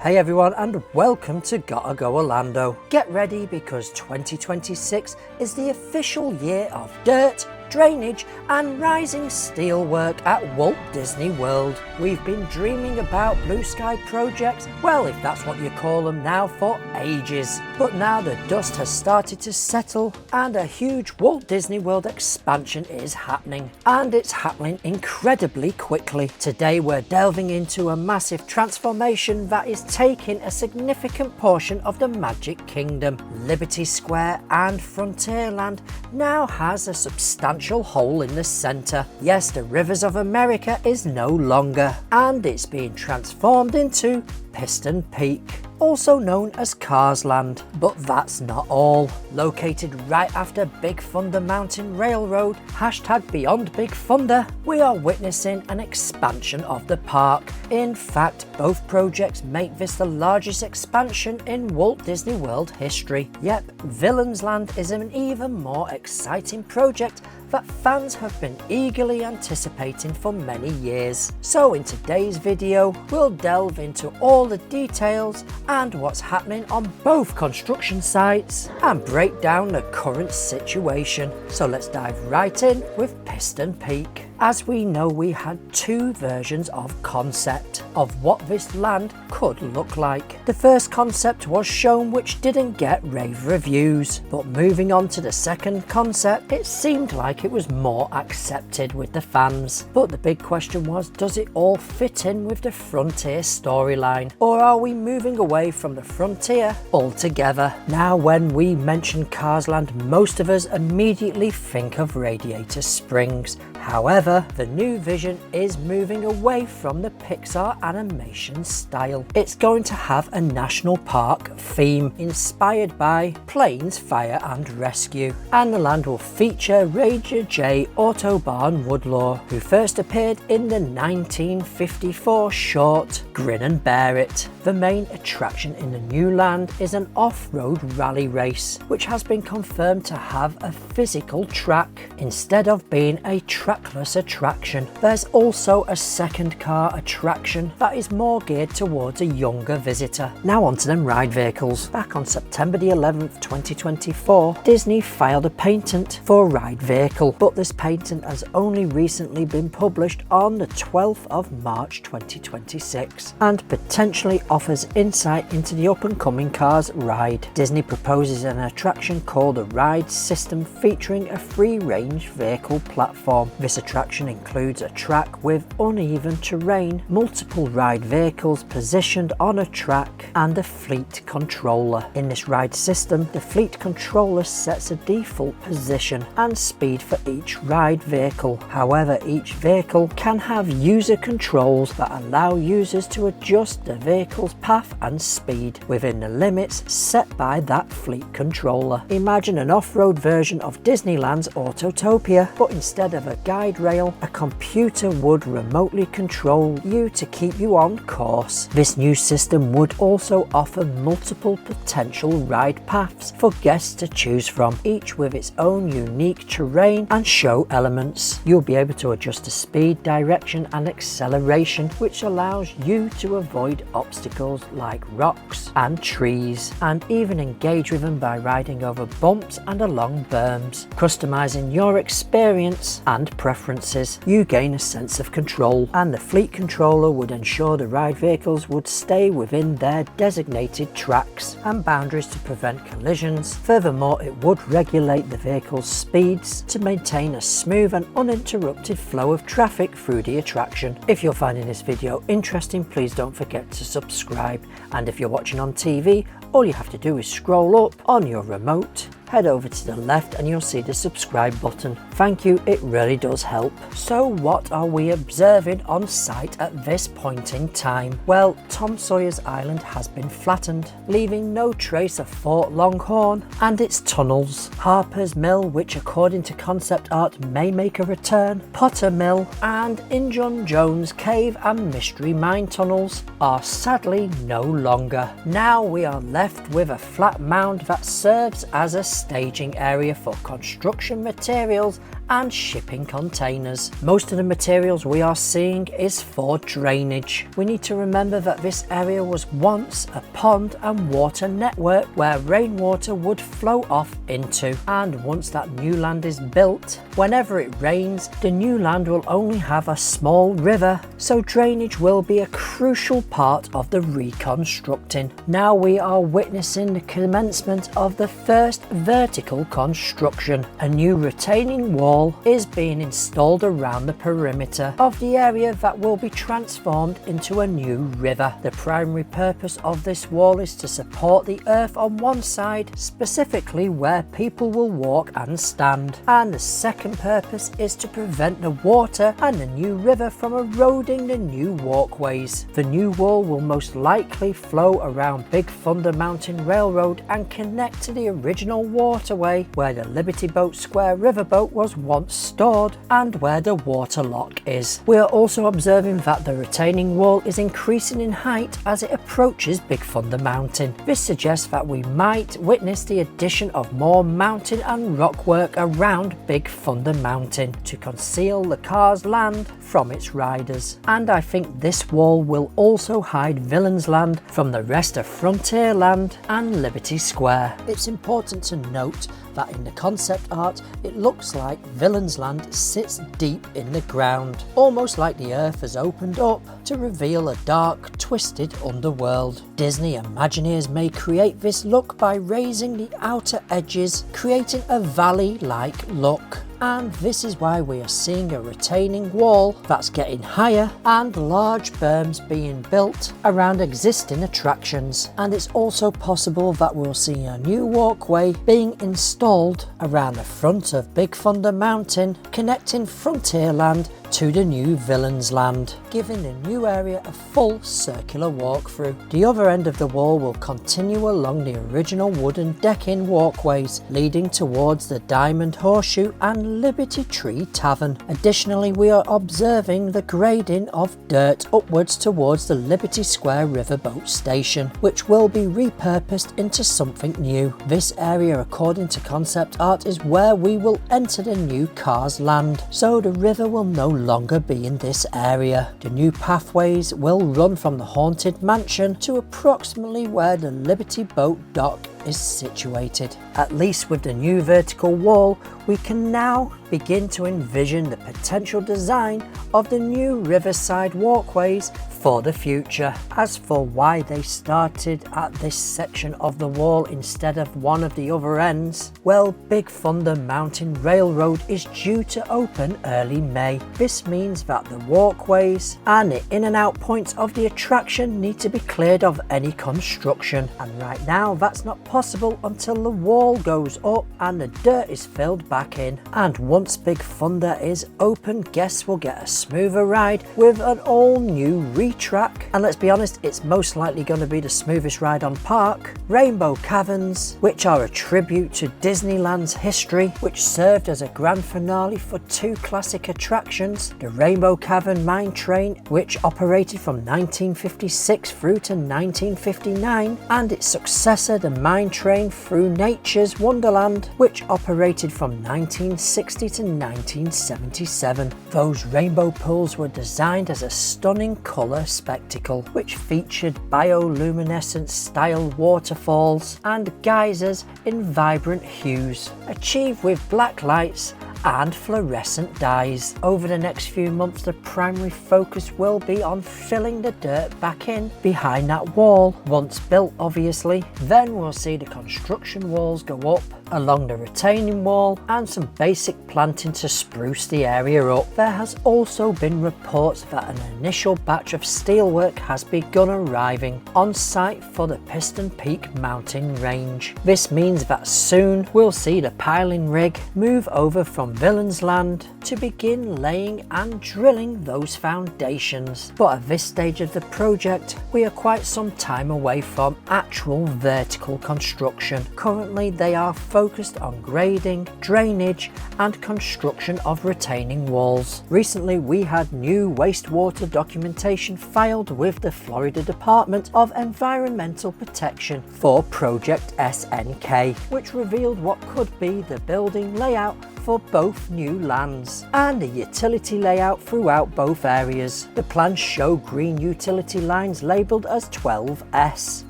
Hey everyone, and welcome to Gotta Go Orlando. Get ready because 2026 is the official year of dirt, drainage and rising steel work at Walt Disney World. We've been dreaming about blue sky projects, well, if that's what you call them now, for ages. But now the dust has started to settle and a huge Walt Disney World expansion is happening. And it's happening incredibly quickly. Today we're delving into a massive transformation that is taking a significant portion of the Magic Kingdom. Liberty Square and Frontierland now has a substantial hole in the centre. Yes, the Rivers of America is no longer, and it's being transformed into Piston Peak, also known as Cars Land. But that's not all. Located right after Big Thunder Mountain Railroad, hashtag Beyond Big Thunder, we are witnessing an expansion of the park. In fact, both projects make this the largest expansion in Walt Disney World history. Yep, Villains Land is an even more exciting project that fans have been eagerly anticipating for many years. So in today's video, we'll delve into all the details and what's happening on both construction sites and break down the current situation. So let's dive right in with Piston Peak. As we know, we had two versions of concept of what this land could look like. The first concept was shown, which didn't get rave reviews, but moving on to the second concept, it seemed like it was more accepted with the fans. But the big question was, does it all fit in with the Frontier storyline, or are we moving away from the Frontier altogether? Now, when we mention Cars Land, most of us immediately think of Radiator Springs. However, the new vision is moving away from the Pixar animation style. It's going to have a national park theme inspired by Planes, Fire and Rescue, and the land will feature Ranger J. Autobahn Woodlaw, who first appeared in the 1954 short Grin and Bear It. The main attraction in the new land is an off-road rally race, which has been confirmed to have a physical track instead of being a trackless attraction. There's also a second car attraction that is more geared towards a younger visitor. Now onto them ride vehicles. Back on September the 11th, 2024, Disney filed a patent for a ride vehicle, but this patent has only recently been published on the 12th of March 2026 and potentially offers insight into the up-and-coming Cars ride. Disney proposes an attraction called the Ride System featuring a free-range vehicle platform. This attraction includes a track with uneven terrain, multiple ride vehicles positioned on a track, and a fleet controller. In this ride system, the fleet controller sets a default position and speed for each ride vehicle. However, each vehicle can have user controls that allow users to adjust the vehicle's path and speed within the limits set by that fleet controller. Imagine an off-road version of Disneyland's Autotopia, but instead of a guide rail, a computer would remotely control you to keep you on course. This new system would also offer multiple potential ride paths for guests to choose from, each with its own unique terrain and show elements. You'll be able to adjust the speed, direction and acceleration, which allows you to avoid obstacles like rocks and trees, and even engage with them by riding over bumps and along berms. Customizing your experience and preferences, you gain a sense of control, and the fleet controller would ensure the ride vehicles would stay within their designated tracks and boundaries to prevent collisions. Furthermore, it would regulate the vehicle's speeds to maintain a smooth and uninterrupted flow of traffic through the attraction. If you're finding this video interesting, please don't forget to subscribe, and if you're watching on TV, all you have to do is scroll up on your remote, head over to the left and you'll see the subscribe button. Thank you, it really does help. So what are we observing on site at this point in time? Well, Tom Sawyer's Island has been flattened, leaving no trace of Fort Longhorn and its tunnels. Harper's Mill, which according to concept art may make a return, Potter Mill and Injun Jones Cave and Mystery Mine tunnels are sadly no longer. Now we are left with a flat mound that serves as a staging area for construction materials and shipping containers. Most of the materials we are seeing is for drainage. We need to remember that this area was once a pond and water network where rainwater would flow off into, and once that new land is built, whenever it rains, the new land will only have a small river, so drainage will be a crucial part of the reconstructing. Now we are witnessing the commencement of the first vertical construction. A new retaining wall is being installed around the perimeter of the area that will be transformed into a new river. The primary purpose of this wall is to support the earth on one side, specifically where people will walk and stand, and the second purpose is to prevent the water and the new river from eroding the new walkways. The new wall will most likely flow around Big Thunder Mountain Railroad and connect to the original waterway where the Liberty Boat Square riverboat was once stored and where the water lock is. We are also observing that the retaining wall is increasing in height as it approaches Big Thunder Mountain. This suggests that we might witness the addition of more mountain and rock work around Big Thunder Mountain to conceal the car's land from its riders. And I think this wall will also hide Villains Land from the rest of Frontierland and Liberty Square. It's important to note that in the concept art it looks like Villains Land sits deep in the ground, almost like the earth has opened up to reveal a dark, twisted underworld. Disney Imagineers may create this look by raising the outer edges, creating a valley-like look. And this is why we are seeing a retaining wall that's getting higher and large berms being built around existing attractions. And it's also possible that we'll see a new walkway being installed around the front of Big Thunder Mountain, connecting Frontierland to the new Villains Land, giving the new area a full circular walkthrough. The other end of the wall will continue along the original wooden decking walkways leading towards the Diamond Horseshoe and Liberty Tree Tavern. Additionally, we are observing the grading of dirt upwards towards the Liberty Square Riverboat Station, which will be repurposed into something new. This area, according to concept art, is where we will enter the new Cars Land, so the river will no longer be in this area. The new pathways will run from the Haunted Mansion to approximately where the Liberty Boat Dock is situated. At least with the new vertical wall, we can now begin to envision the potential design of the new riverside walkways for the future. As for why they started at this section of the wall instead of one of the other ends, well, Big Thunder Mountain Railroad is due to open early May. This means that the walkways and the in and out points of the attraction need to be cleared of any construction, and right now that's not possible until the wall goes up and the dirt is filled back in. And once Big Thunder is open, guests will get a smoother ride with an all new track, and let's be honest, it's most likely going to be the smoothest ride on park. Rainbow Caverns, which are a tribute to Disneyland's history, which served as a grand finale for two classic attractions, the Rainbow Cavern Mine Train, which operated from 1956 through to 1959, and its successor, the Mine Train Through Nature's Wonderland, which operated from 1960 to 1977. Those rainbow pools were designed as a stunning colour spectacle, which featured bioluminescent style waterfalls and geysers in vibrant hues, achieved with black lights and fluorescent dyes. Over the next few months, the primary focus will be on filling the dirt back in behind that wall, once built obviously. Then we'll see the construction walls go up along the retaining wall and some basic planting to spruce the area up. There has also been reports that an initial batch of steelwork has begun arriving on site for the Piston Peak mountain range. This means that soon we'll see the piling rig move over from Villains Land to begin laying and drilling those foundations. But at this stage of the project, we are quite some time away from actual vertical construction. Currently, they are focused on grading, drainage and construction of retaining walls. Recently, we had new wastewater documentation filed with the Florida Department of Environmental Protection for Project SNK, which revealed what could be the building layout for both new lands, and a utility layout throughout both areas. The plans show green utility lines labelled as 12S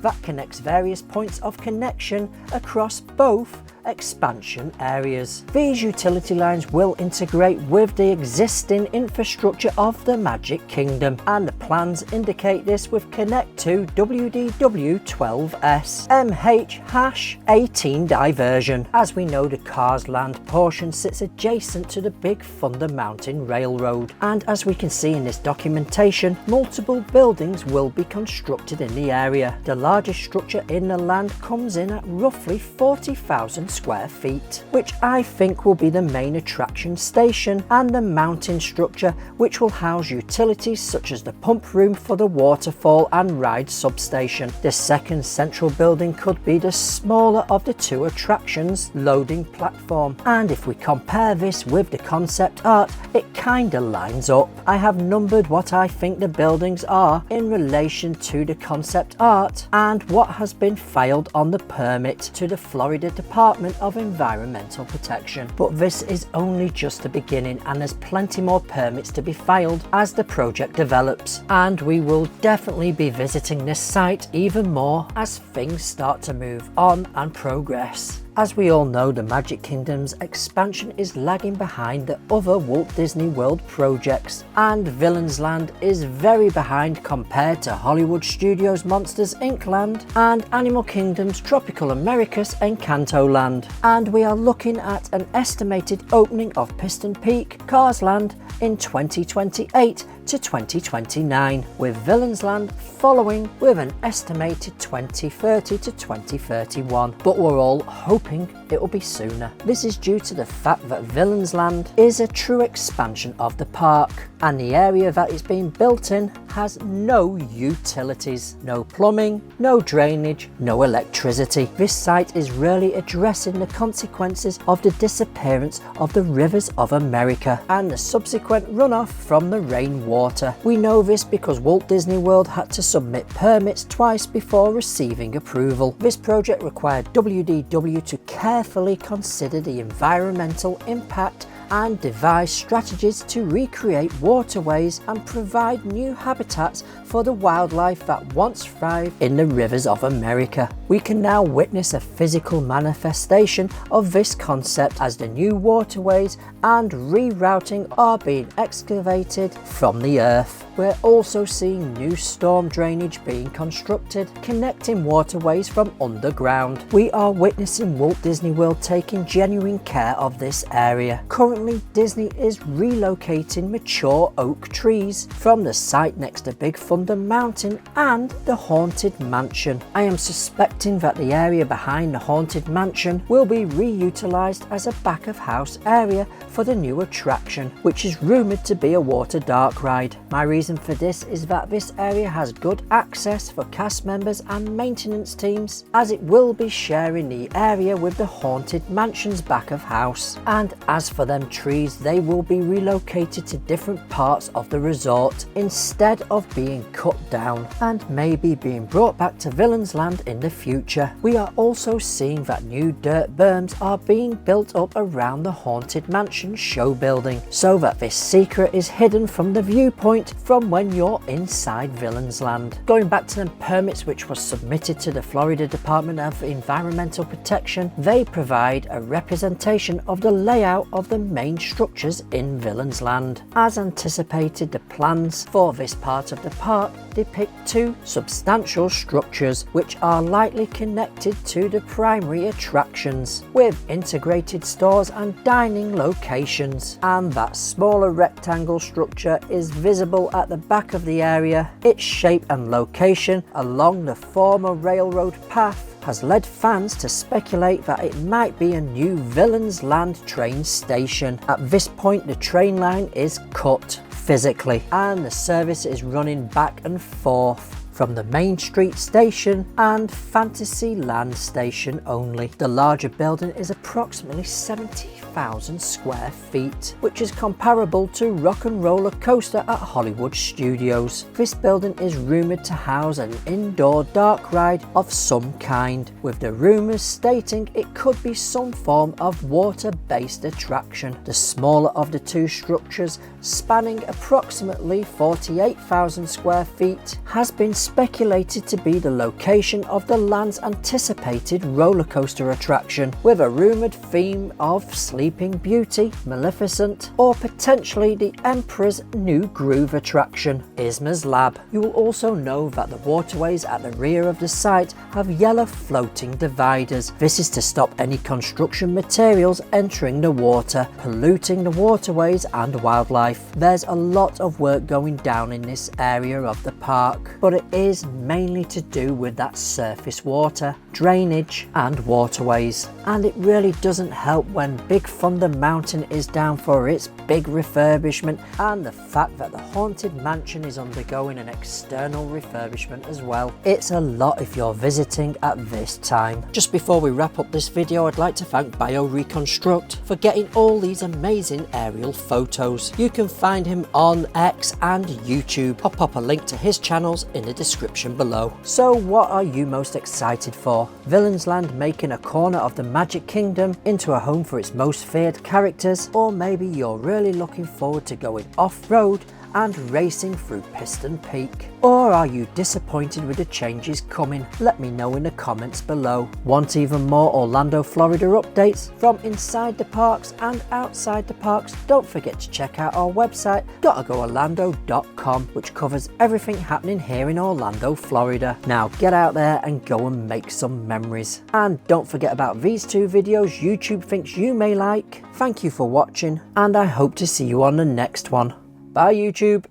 that connects various points of connection across both expansion areas. These utility lines will integrate with the existing infrastructure of the Magic Kingdom, and the plans indicate this with Connect to WDW12S MH-18 diversion. As we know, the Cars Land portion sits adjacent to the Big Thunder Mountain Railroad, and as we can see in this documentation, multiple buildings will be constructed in the area. The largest structure in the land comes in at roughly 40,000 square feet, which I think will be the main attraction station, and the mountain structure, which will house utilities such as the pump room for the waterfall and ride substation. The second central building could be the smaller of the two attractions, loading platform, and if we compare this with the concept art, it kinda lines up. I have numbered what I think the buildings are in relation to the concept art and what has been filed on the permit to the Florida Department of Environmental Protection. But this is only just the beginning, and there's plenty more permits to be filed as the project develops, and we will definitely be visiting this site even more as things start to move on and progress. As we all know, the Magic Kingdom's expansion is lagging behind the other Walt Disney World projects, and Villains Land is very behind compared to Hollywood Studios' Monsters Inc. Land and Animal Kingdom's Tropical Americas Encanto Land. And we are looking at an estimated opening of Piston Peak, Cars Land in 2028 to 2029, with Villains Land following with an estimated 2030 to 2031, but we're all hoping it will be sooner. This is due to the fact that Villains Land is a true expansion of the park, and the area that it's being built in has no utilities, no plumbing, no drainage, no electricity. This site is really addressing the consequences of the disappearance of the rivers of America and the subsequent runoff from the rainwater. We know this because Walt Disney World had to submit permits twice before receiving approval. This project required WDW to carefully consider the environmental impact and devise strategies to recreate waterways and provide new habitats for the wildlife that once thrived in the rivers of America. We can now witness a physical manifestation of this concept as the new waterways and rerouting are being excavated from the earth. We're also seeing new storm drainage being constructed, connecting waterways from underground. We are witnessing Walt Disney World taking genuine care of this area. Currently, Disney is relocating mature oak trees from the site next to Big Thunder Mountain and the Haunted Mansion. I am suspecting that the area behind the Haunted Mansion will be reutilized as a back of house area for the new attraction, which is rumoured to be a water dark ride. My reason for this is that this area has good access for cast members and maintenance teams, as it will be sharing the area with the Haunted Mansion's back of house. And as for them trees, they will be relocated to different parts of the resort instead of being cut down and maybe being brought back to Villains Land in the future. We are also seeing that new dirt berms are being built up around the Haunted Mansion show building, so that this secret is hidden from the viewpoint from when you're inside Villains Land. Going back to the permits which was submitted to the Florida Department of Environmental Protection, they provide a representation of the layout of the main structures in Villains Land. As anticipated, the plans for this part of the park depict two substantial structures which are likely connected to the primary attractions, with integrated stores and dining locations, and that smaller rectangle structure is visible at the back of the area. Its shape and location along the former railroad path has led fans to speculate that it might be a new Villains Land train station. At this point, the train line is cut physically and the service is running back and forth from the Main Street Station and Fantasyland Station only. The larger building is approximately 70,000 square feet, which is comparable to Rock and Roller Coaster at Hollywood Studios. This building is rumoured to house an indoor dark ride of some kind, with the rumours stating it could be some form of water-based attraction. The smaller of the two structures, spanning approximately 48,000 square feet, has been speculated to be the location of the land's anticipated roller coaster attraction, with a rumoured theme of Sleeping Beauty, Maleficent, or potentially the Emperor's New Groove attraction, Isma's Lab. You will also know that the waterways at the rear of the site have yellow floating dividers. This is to stop any construction materials entering the water, polluting the waterways and wildlife. There's a lot of work going down in this area of the park, but it is mainly to do with that surface water, drainage and waterways. And it really doesn't help when Big Thunder Mountain is down for its big refurbishment, and the fact that the Haunted Mansion is undergoing an external refurbishment as well. It's a lot if you're visiting at this time. Just before we wrap up this video, I'd like to thank BioReconstruct for getting all these amazing aerial photos. You can find him on X and YouTube. I'll pop a link to his channels in the description below. So what are you most excited for? Villains Land making a corner of the Magic Kingdom into a home for its most feared characters? Or maybe you're really looking forward to going off-road and racing through Piston Peak? Or are you disappointed with the changes coming? Let me know in the comments below. Want even more Orlando, Florida updates from inside the parks and outside the parks? Don't forget to check out our website gottagoorlando.com, which covers everything happening here in Orlando, Florida. Now get out there and go and make some memories. And don't forget about these two videos YouTube thinks you may like. Thank you for watching, and I hope to see you on the next one. Bye YouTube.